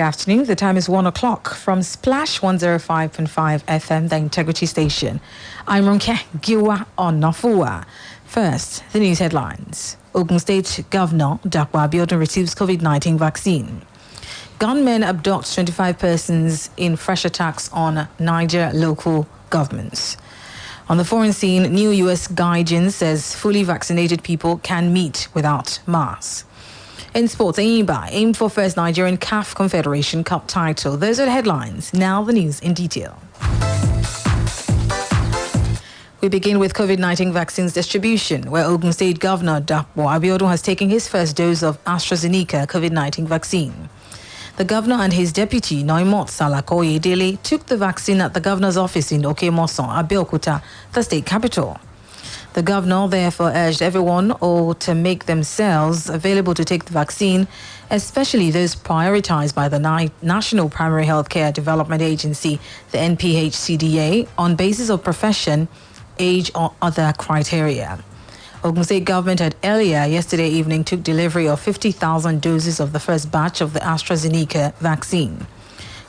afternoon. The time is 1 o'clock from Splash 105.5 FM, the Integrity Station. I'm Ronke Giwa Onafuwa. First, the news headlines. Ogun State Governor Dapo Abiodun receives COVID-19 vaccine. Gunmen abduct 25 persons in fresh attacks on Niger local governments. On the foreign scene, new U.S. guidance says fully vaccinated people can meet without masks. In sports, Enyimba aimed for first Nigerian CAF Confederation Cup title. Those are the headlines. Now the news in detail. We begin with COVID-19 vaccines distribution, where Ogun State Governor Dapo Abiodun has taken his first dose of AstraZeneca COVID-19 vaccine. The governor and his deputy, Noimot Salakoyedele, took the vaccine at the governor's office in Okemoson, Abeokuta, the state capital. The governor therefore urged everyone to make themselves available to take the vaccine, especially those prioritized by the National Primary Healthcare Development Agency, the NPHCDA, on basis of profession, age or other criteria. Ogun State government had earlier yesterday evening took delivery of 50,000 doses of the first batch of the AstraZeneca vaccine.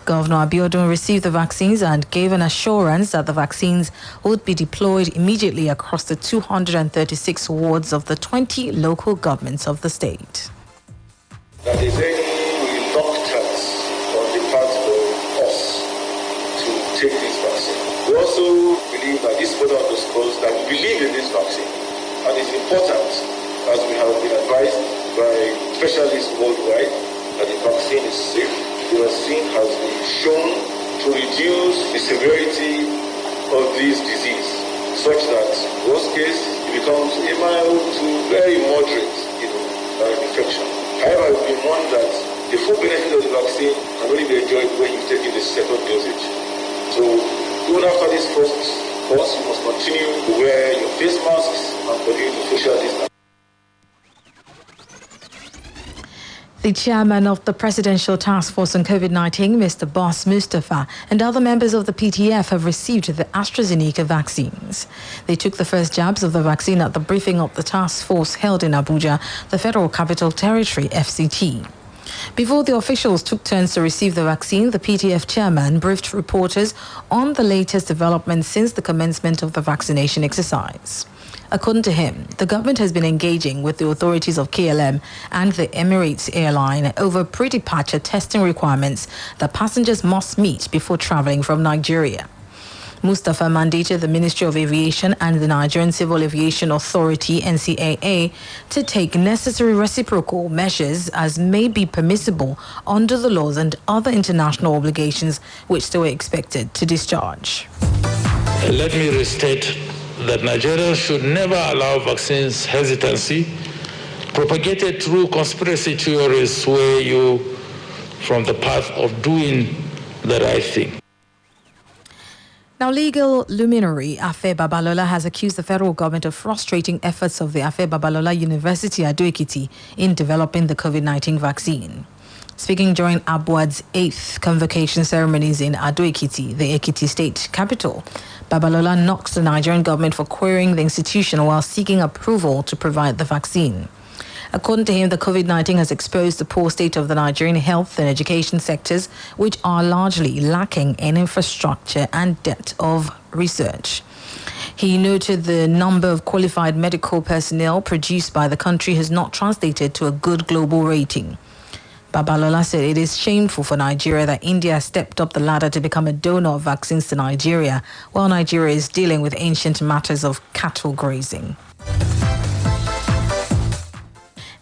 Governor Abiodun received the vaccines and gave an assurance that the vaccines would be deployed immediately across the 236 wards of the 20 local governments of the state. That is any reluctance on the part of us to take this vaccine. We also believe that this further underscores that we believe in this vaccine, and it's important, as we have been advised by specialists worldwide, that the vaccine is safe. The vaccine has been shown to reduce the severity of this disease, such that worst case it becomes a mild to very moderate infection. However, we warn that the full benefit of the vaccine can only be enjoyed when you've taken the second dosage. So even after this first course, you must continue to wear your face masks and continue to social distance. The chairman of the Presidential Task Force on COVID-19, Mr. Boss Mustafa, and other members of the PTF have received the AstraZeneca vaccines. They took the first jabs of the vaccine at the briefing of the task force held in Abuja, the Federal Capital Territory, FCT. Before the officials took turns to receive the vaccine, the PTF chairman briefed reporters on the latest developments since the commencement of the vaccination exercise. According to him, the government has been engaging with the authorities of KLM and the Emirates airline over pre-departure testing requirements that passengers must meet before traveling from Nigeria. Mustafa mandated the Ministry of Aviation and the Nigerian Civil Aviation Authority, NCAA, to take necessary reciprocal measures as may be permissible under the laws and other international obligations which they were expected to discharge. Let me restate that Nigeria should never allow vaccines hesitancy propagated through conspiracy theories sway you from the path of doing the right thing. Now, legal luminary Afe Babalola has accused the federal government of frustrating efforts of the Afe Babalola University Ado-Ekiti in developing the COVID-19 vaccine. Speaking during Abuad's 8th convocation ceremonies in Ado-Ekiti, the Ekiti state capital, Babalola knocked the Nigerian government for querying the institution while seeking approval to provide the vaccine. According to him, the COVID-19 has exposed the poor state of the Nigerian health and education sectors, which are largely lacking in infrastructure and depth of research. He noted the number of qualified medical personnel produced by the country has not translated to a good global rating. Babalola said it is shameful for Nigeria that India stepped up the ladder to become a donor of vaccines to Nigeria, while Nigeria is dealing with ancient matters of cattle grazing.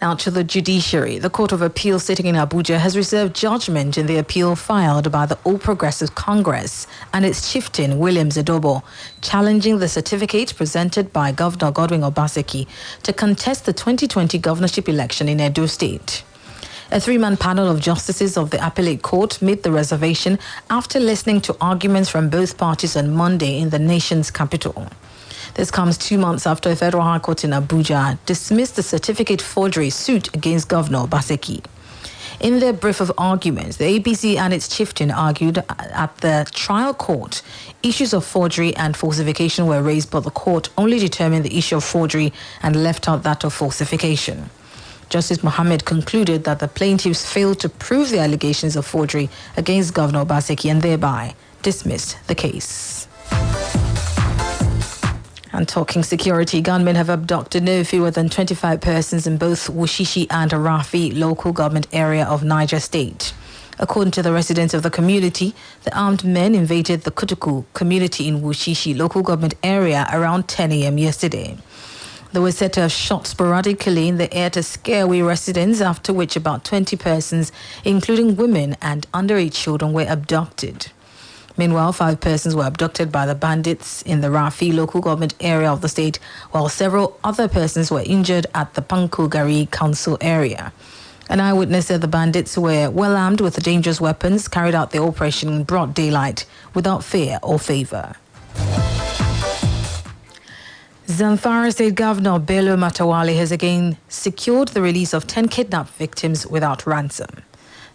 Now to the judiciary. The Court of Appeal sitting in Abuja has reserved judgment in the appeal filed by the All Progressive Congress and its chieftain, Williams Adobo, challenging the certificate presented by Governor Godwin Obaseki to contest the 2020 governorship election in Edo State. A three-man panel of justices of the appellate court made the reservation after listening to arguments from both parties on Monday in the nation's capital. This comes 2 months after a federal high court in Abuja dismissed the certificate forgery suit against Governor Obaseki. In their brief of arguments, the APC and its chieftain argued at the trial court issues of forgery and falsification were raised, but the court only determined the issue of forgery and left out that of falsification. Justice Mohammed concluded that the plaintiffs failed to prove the allegations of forgery against Governor Obaseki and thereby dismissed the case. And talking security, gunmen have abducted no fewer than 25 persons in both Wushishi and Rafi local government area of Niger State. According to the residents of the community, the armed men invaded the Kutuku community in Wushishi local government area around 10 a.m. yesterday. They were said to have shot sporadically in the air to scare away residents, after which about 20 persons, including women and underage children, were abducted. Meanwhile, 5 persons were abducted by the bandits in the Rafi local government area of the state, while several other persons were injured at the Pankogari council area. An eyewitness said the bandits were well armed with dangerous weapons, carried out the operation in broad daylight without fear or favor. Zamfara State Governor Bello Matawale has again secured the release of 10 kidnapped victims without ransom.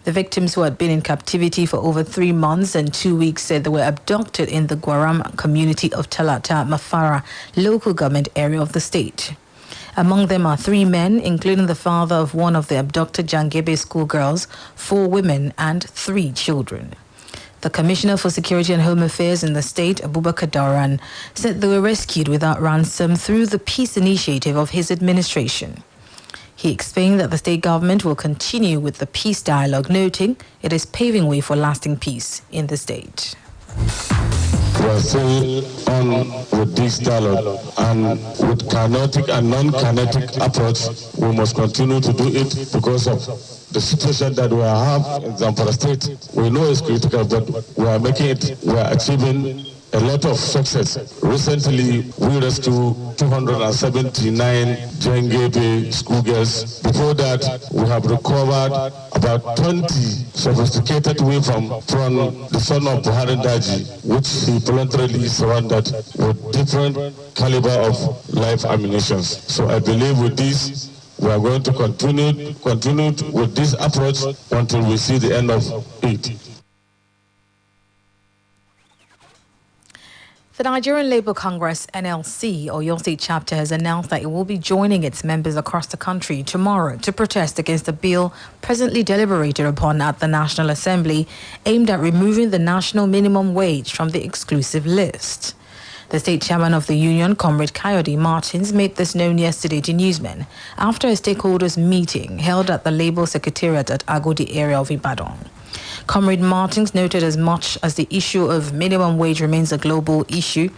The victims, who had been in captivity for over 3 months and 2 weeks, said they were abducted in the Gwaram community of Talata Mafara local government area of the state. Among them are 3 men, including the father of one of the abducted Jangebe schoolgirls, 4 women and 3 children. The Commissioner for Security and Home Affairs in the state, Abubakar Dauran, said they were rescued without ransom through the peace initiative of his administration. He explained that the state government will continue with the peace dialogue, noting it is paving way for lasting peace in the state. We are still on with this dialogue, and with kinetic and non-kinetic approach, we must continue to do it because of the situation that we have in Zamfara State. We know it's critical, but we are making it, we are achieving a lot of success. Recently, we rescued 279 Jangebe schoolgirls. Before that, we have recovered about 20 sophisticated weapons from the son of Buhari Daji, which he voluntarily surrendered with different caliber of live ammunition. So I believe with this, we are going to continue with this approach until we see the end of it. The Nigerian Labour Congress NLC, or Oyo State chapter, has announced that it will be joining its members across the country tomorrow to protest against the bill presently deliberated upon at the National Assembly, aimed at removing the national minimum wage from the exclusive list. The state chairman of the union, Comrade Kayode Martins, made this known yesterday to newsmen after a stakeholders meeting held at the Labour Secretariat at Agodi area of Ibadan. Comrade Martins noted as much as the issue of minimum wage remains a global issue,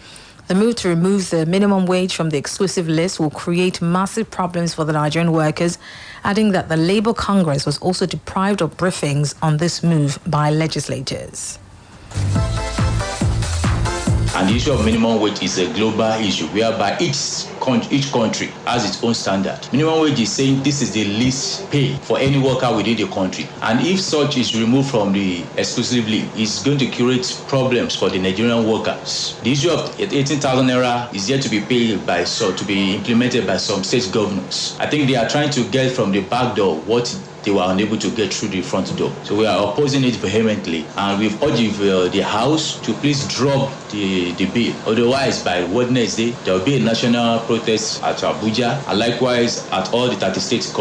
the move to remove the minimum wage from the exclusive list will create massive problems for the Nigerian workers, adding that the Labour Congress was also deprived of briefings on this move by legislators. And the issue of minimum wage is a global issue whereby each country has its own standard. Minimum wage is saying this is the least pay for any worker within the country. And if such is removed from the exclusively, it's going to create problems for the Nigerian workers. The issue of 18,000 naira is yet to be paid to be implemented by some state governors. I think they are trying to get from the back door what they were unable to get through the front door. So we are opposing it vehemently, and we've urged the House to please drop the bill. Otherwise, by Wednesday, there will be a national protest at Abuja, and likewise at all the 30 states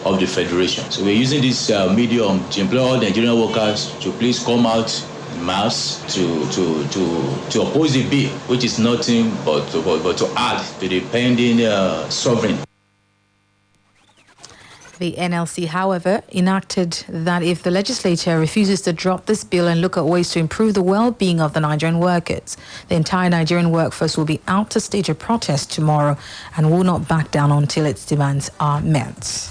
of the Federation. So we're using this medium to implore all Nigerian workers to please come out in mass to oppose the bill, which is nothing but to add to the pending sovereign. The NLC, however, enacted that if the legislature refuses to drop this bill and look at ways to improve the well-being of the Nigerian workers, the entire Nigerian workforce will be out to stage a protest tomorrow and will not back down until its demands are met.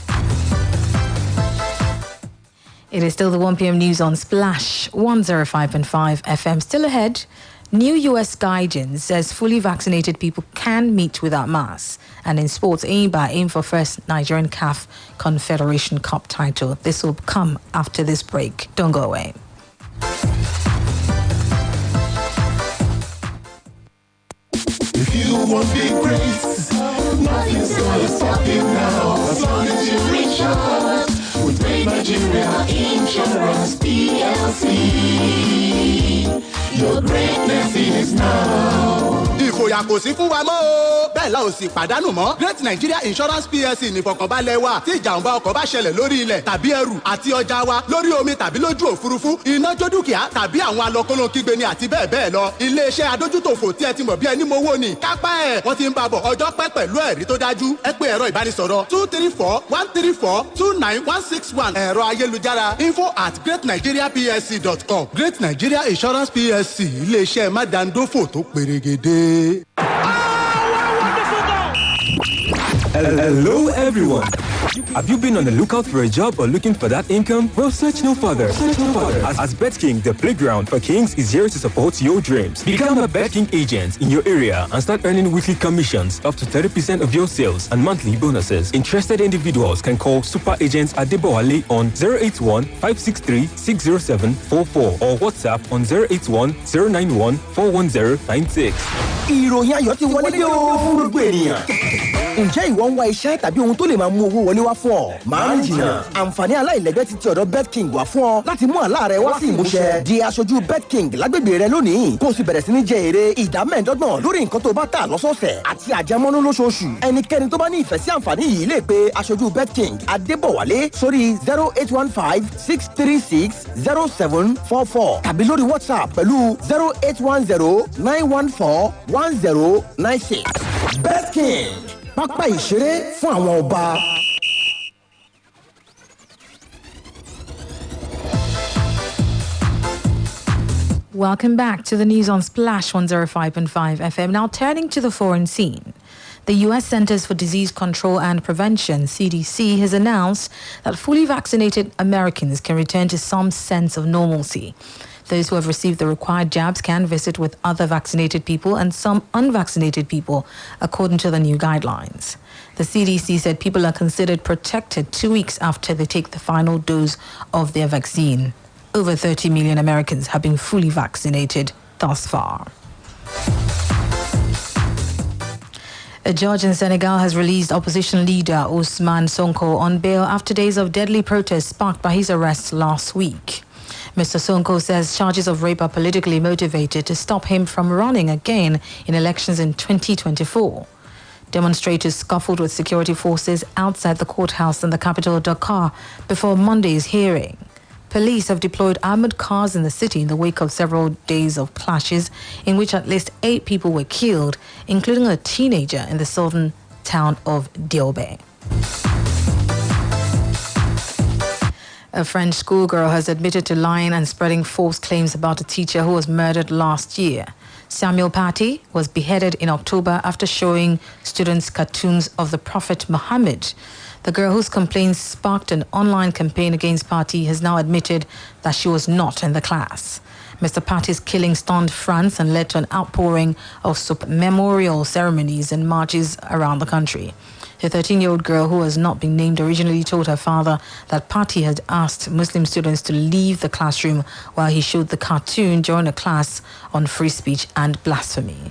It is still the 1 p.m. news on Splash 105.5 FM. Still ahead, new U.S. guidance says fully vaccinated people can meet without masks. And in sports, aim for first Nigerian CAF Confederation Cup title. This will come after this break. Don't go away. If you want big race, nothing's gonna stop you now. As long as you reach out with Great Nigeria Insurance PLC. Your greatness is now. ìfòyà kò sí fún wa mọ́ o. bẹ́ẹ̀ la ò sì pàdánù mọ́. Great Nigeria Insurance PLC nìfọ̀kànbalẹ̀ wa tí ìjàmbá ọkọ̀ bá ṣẹlẹ̀ lórí ilẹ̀ tàbí ẹrù àti ọjà wa lórí omi tàbí lójú òfurufú iná jó dúkìá tàbí àwọn alọ́kóló kígbe ni àti bẹ́ẹ̀ bẹ́ẹ̀ lọ. iléeṣẹ́ adójútòfò tí ẹ ti mọ̀ bí ẹni mowó ni kápá ẹ̀ wọ́n ti ń bá bọ̀ ọjọ́ pẹ́ pẹ̀lú ẹ̀rí tó dájú. ẹ pè ẹ̀rọ ìbánisọ̀rọ̀ 234-134-29161 ẹ̀rọ ayélujára info@greatnigeriaplc.com. Great Nigeria Insurance PLC iléeṣẹ́ mádàndófò tó pèrègèdè. Hello everyone. Have you been on the lookout for a job or looking for that income? Well, search no further. As BetKing, the playground for kings is here to support your dreams. Become a BetKing agent in your area and start earning weekly commissions up to 30% of your sales and monthly bonuses. Interested individuals can call Super Agents at Debowale on 081-563-60744 or WhatsApp on 081-091-41096. Ìròyìn ayọ̀ ti wọlé dé o fún gbogbo ènìyàn. Ǹjẹ́ ìwọ ń wá iṣẹ́ tàbí ohun tó lè máa mú owó wọlé wá fún ọ? Máa ń jìnnà. Àǹfààní aláìlẹ́gbẹ́ ti ọ̀dọ̀ BetKing wá fún ọ láti mú àlá rẹ wá sí ìmúṣẹ. Di aṣojú BetKing lágbègbè rẹ lónìí. Kó o sì bẹ̀rẹ̀ sí ní jẹ èrè ìdá 15% lórí nǹkan tó bá tà lọ́sọ̀ọ̀sẹ̀ àti àjẹmọ́nú lóṣooṣù. Ẹnikẹ́ni tó bá ní ìfẹ́ sí àǹfààní yìí lè pe aṣojú BetKing Adébọ̀wálé sórí 0815-636-0744 tàbí lórí WhatsApp pẹ̀lú 0810-914-1096. BetKing pápá ìṣeré fún àwọn ọba. Welcome back to the news on Splash 105.5 FM. Now turning to the foreign scene. The U.S. Centers for Disease Control and Prevention, CDC, has announced that fully vaccinated Americans can return to some sense of normalcy. Those who have received the required jabs can visit with other vaccinated people and some unvaccinated people, according to the new guidelines. The CDC said people are considered protected 2 weeks after they take the final dose of their vaccine. Over 30 million Americans have been fully vaccinated thus far. A judge in Senegal has released opposition leader Ousmane Sonko on bail after days of deadly protests sparked by his arrest last week. Mr. Sonko says charges of rape are politically motivated to stop him from running again in elections in 2024. Demonstrators scuffled with security forces outside the courthouse in the capital Dakar before Monday's hearing. Police have deployed armored cars in the city in the wake of several days of clashes in which at least 8 people were killed, including a teenager in the southern town of Diobé. A French schoolgirl has admitted to lying and spreading false claims about a teacher who was murdered last year. Samuel Paty was beheaded in October after showing students cartoons of the Prophet Muhammad. The girl whose complaints sparked an online campaign against Paty has now admitted that she was not in the class. Mr. Paty's killing stunned France and led to an outpouring of memorial ceremonies and marches around the country. The 13-year-old girl, who has not been named, originally told her father that Paty had asked Muslim students to leave the classroom while he showed the cartoon during a class on free speech and blasphemy.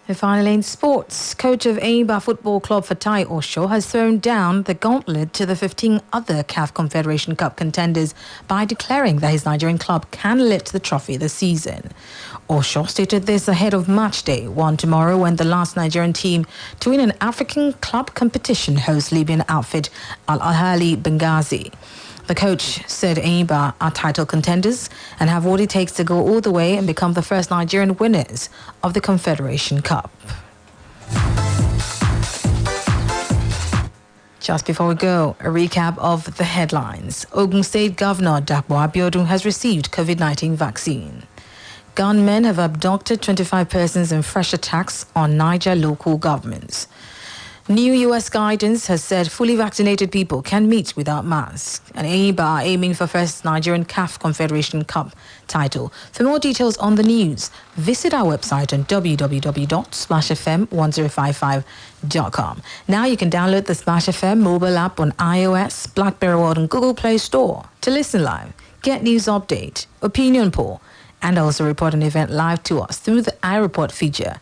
And finally, in sports, coach of Aimba Football Club Fatai Osho has thrown down the gauntlet to the 15 other CAF Confederation Cup contenders by declaring that his Nigerian club can lift the trophy this season. Osho stated this ahead of match day, one tomorrow, when the last Nigerian team to win an African club competition hosts Libyan outfit Al Ahly Benghazi. The coach said Aimba are title contenders and have what it takes to go all the way and become the first Nigerian winners of the Confederation Cup. Just before we go, a recap of the headlines. Ogun State Governor Dapo Abiodun has received COVID-19 vaccine. Gunmen have abducted 25 persons in fresh attacks on Niger local governments. New U.S. guidance has said fully vaccinated people can meet without masks. And Aimba are aiming for first Nigerian CAF Confederation Cup title. For more details on the news, visit our website on www.splashfm1055.com. Now you can download the Splash FM mobile app on iOS, BlackBerry World and Google Play Store to listen live, get news update, opinion poll, and also report an event live to us through the iReport feature.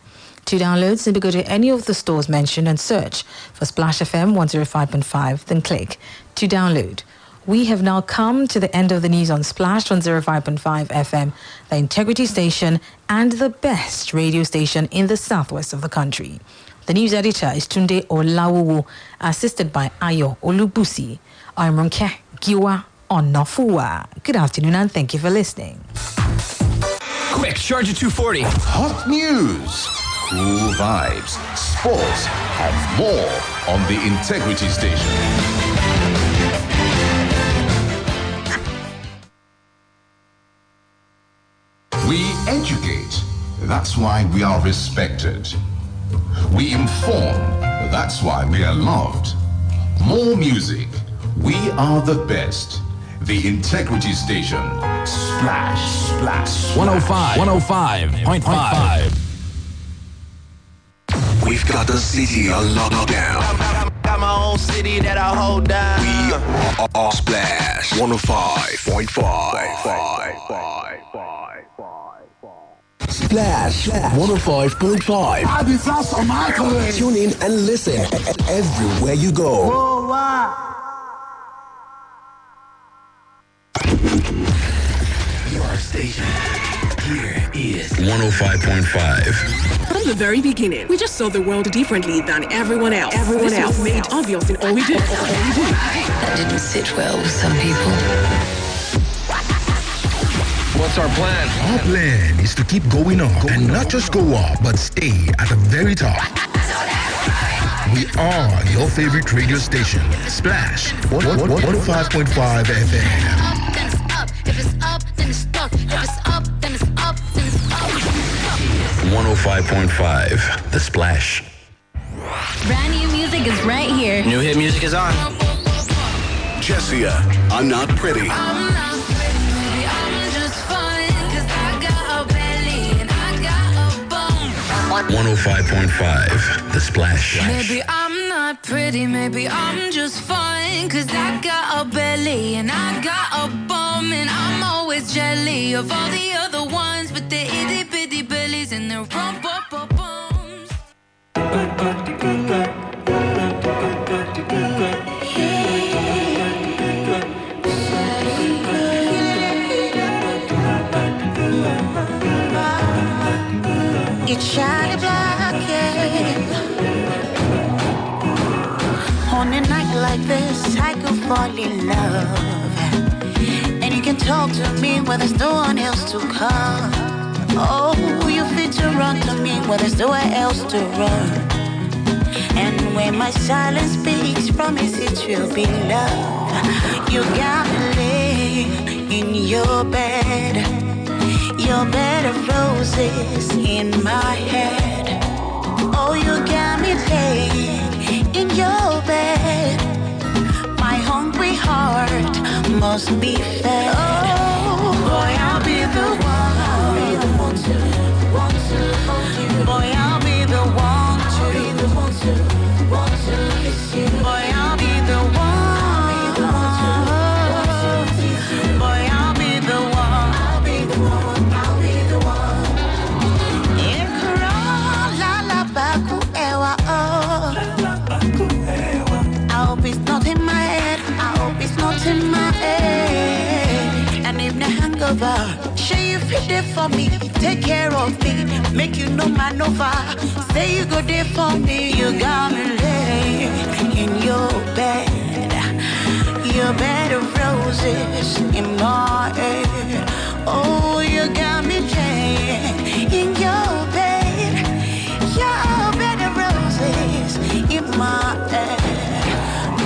To download, simply go to any of the stores mentioned and search for Splash FM 105.5, then click to download. We have now come to the end of the news on Splash 105.5 FM, the integrity station and the best radio station in the southwest of the country. The news editor is Tunde Olawowo, assisted by Ayo Olubusi. I'm Ronke Giwa Onafuwa. Good afternoon and thank you for listening. Quick, charge at 240. Hot news, cool vibes, sports, and more on the Integrity Station. We educate, that's why we are respected. We inform, that's why we are loved. More music, we are the best. The Integrity Station. Splash, splash, splash. 105.5. We've got the city on lockdown. Got my own city that I hold down. We are Splash 105.5. Splash 105.5. I'll be fast on my career. Tune in and listen everywhere you go. Oh, wow. Your station. Here is 105.5. From the very beginning, we just saw the world differently than everyone else. This was made obvious in all we did. That didn't sit well with some people. What's our plan? Our plan is to keep going up and not just go up, but stay at the very top. We are your favorite radio station, Splash 105.5 FM. If it's up, then it's stuck. If it's up, then it's up, then it's up. 105.5, The Splash. Brand new music is right here. New hit music is on. Jessia, I'm not pretty. I'm not pretty, maybe I'm just fine. 'Cause I got a belly and I got a bone. 105.5, The Splash. Maybe I'm not pretty, maybe I'm just fine. 'Cause I got a belly and I got a bum. And I'm always jelly of all the other ones with the itty bitty bellies and their rump up bums. It's shiny black, yeah. On a night like this, I could fall in love. And you can talk to me when there's no one else to call. Oh, you fit to run to me when there's nowhere else to run. And when my silence speaks, promise it will be love. You got me laying in your bed. Your bed of roses in my head. Oh, you got me laying in your bed. My hungry heart must be fed. Oh, boy, I'll be the one. I'll be the one to hold you. Boy, I'll be the one to kiss you. Boy, I'll be the one. Boy, I'll be the one. I'll be the one. I'll be the one. I hope it's not in my head. I hope it's not in my head. And if the hangover, show you fit there for me. Take care of me. Make you know my nova. Say you go there for me. You got me laying in your bed. Your bed of roses in my head. Oh, you got me laying in your bed. Your bed of roses in my head.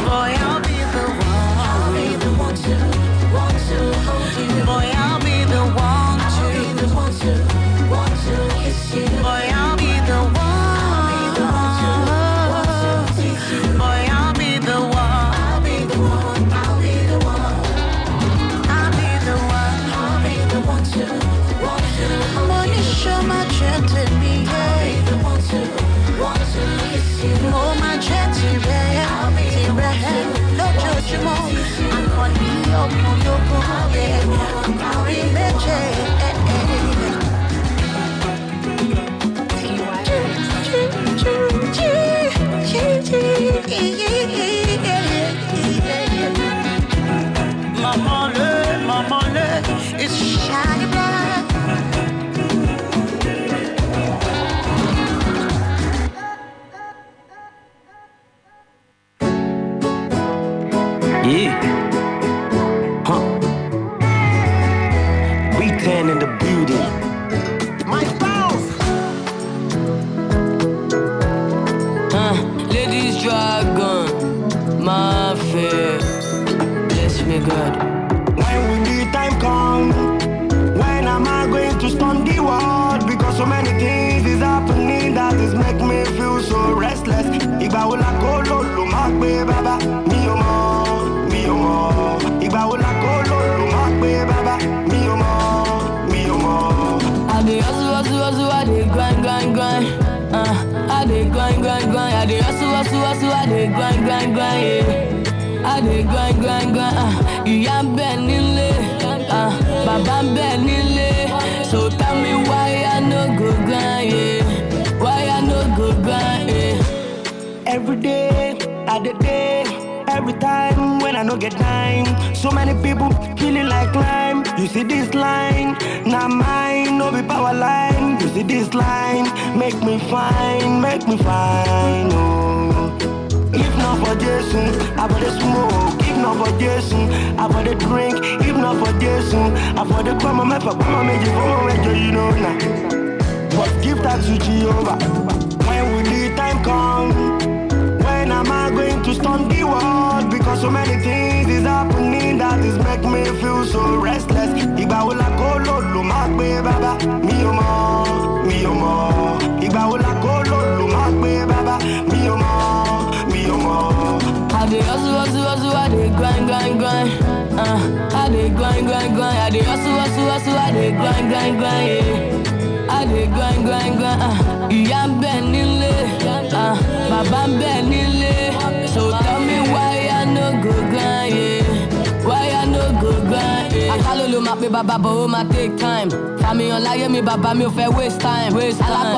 Boy, I'll be the one. I'll be the one to hold you. Boy, I'll be the one to kiss you. Boy, I'll be the one. Boy, I'll be the one. I'll be the one. I'll be the one. I'll be the one. I'll be the one to money show my dream to me. I'll be the one to kiss you. Oh, my dream to be. I'll be the one. No judgment. I'm calling you, yeah. I'll be the so many things is happening that is make me feel so restless. Igba wo la ko lo ma pe baba mi o mo. Igba wo la ko lo ma pe baba mi o mo. I dey hustle, I dey grind. I dey grind. I dey hustle, I dey grind, yeah. I dey grind. Ìyá ń bẹ nílé, bàbá ń bẹ nílé. So tell me why I no go grind, yeah. Why I no go grind, yeah. Every day, at the day, every time when I no get time. So many people feeling like lime. You see this line, now mine, no be power line. You see this line, make me fine, oh. If not for Jesus, I for the smoke. If not for Jesus, I for the drink. If not for Jesus, I for the come on, you know now. But give thanks to Jehovah. When will the time come? When am I going to storm the world? Because so many things is happening that is make me feel so restless. Igba wo la ko lo ma pe baba mi o mo. Igba wo la ko lo ma pe baba mi o mo. I dey hustle, I dey grind. I dey grind. I dey hustle, I dey grind, yeah. I dey grind. Ìyá ń bẹ nílé, bàbá ń bẹ nílé. So tell me why I no go grind, yeah. Why I no go grind, yeah. Àkàlò ló máa pe bàbá, but ó máa take time. Fàmìyàn láyé mi, bàbá mi ò fẹ́ waste time.